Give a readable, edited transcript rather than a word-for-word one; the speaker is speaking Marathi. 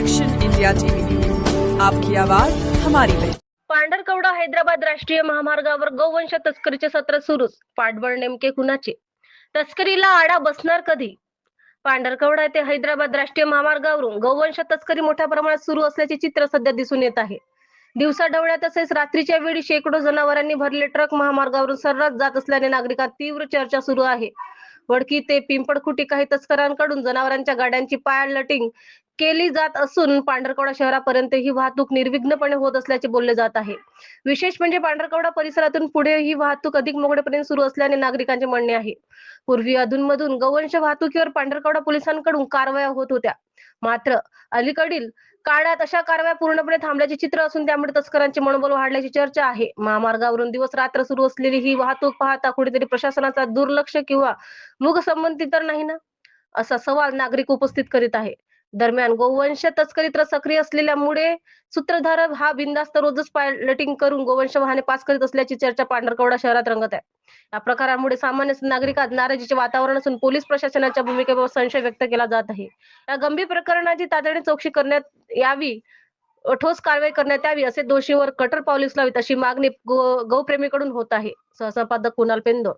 एक्शन इंडिया टीवी न्यूज, आपकी आवाज हमारी पहचान। पांढरकवडा हैदराबाद राष्ट्रीय महामार्गावर गौवंश तस्करीचे सत्र सुरूच. पाठबळ नेमके कुणाचे? तस्करीला आळा बसणार कधी? पांढरकवडा येथे हैदराबाद राष्ट्रीय महामार्गावरून गौवंश तस्करी मोठ्या प्रमाणात सुरू असल्याचे चित्र सध्या दिसून येत आहे. दिवसाढवळ्या तसेच रात्रीच्या वेळी शेकडो जनावरांनी भरलेले ट्रक महामार्गावरून सर्रास जात असल्याने नागरिकांत तीव्र चर्चा सुरू आहे. वडकी ते पिंपळखुटी काही तस्करांकडून जनावरांच्या गाड्यांची पायलटिंग केली जात असून पांढरकवडा शहरापर्यंत ही वाहतूक निर्विघ्नपणे होत असल्याचे बोलले जात आहे. विशेष म्हणजे पांढरकवडा परिसरातून पुढे ही वाहतूक अधिक मोकळेपणे सुरू असल्याने नागरिकांचे म्हणणे आहे. पूर्वी अधूनमधून गौवंश वाहतुकीवर पांढरकवडा पोलिसांकडून कारवाया होत होत्या. मात्र अलीकडील काळात अशा कारवाया पूर्णपणे थांबल्याचे चित्र असून त्यामुळे तस्करांचे मनोबल वाढल्याची चर्चा आहे. महामार्गावरून दिवस रात्र सुरू असलेली ही वाहतूक पाहता कुठेतरी प्रशासनाचा दुर्लक्ष किंवा मूगसंबंधी तर नाही ना, असा सवाल नागरिक उपस्थित करीत आहे. दरम्यान गोवंश तस्करीत सक्रिय असलेल्यामुळे सूत्रधार हा बिनधास्त रोजच पायलटिंग करून गोवंश वाहने पास करीत असल्याची चर्चा पांढरकवडा शहरात रंगत आहे. या प्रकारामुळे सामान्य नागरिकात नाराजीचे वातावरण असून पोलीस प्रशासनाच्या भूमिकेवर संशय व्यक्त केला जात आहे. या गंभीर प्रकरणाची तातडीने चौकशी करण्यात यावी, ठोस कारवाई करण्यात यावी, असे दोषींवर कठोर पावले उचलावीत अशी मागणी गौप्रेमीकडून होत आहे. सहसंपादक कुणाल पेंदो.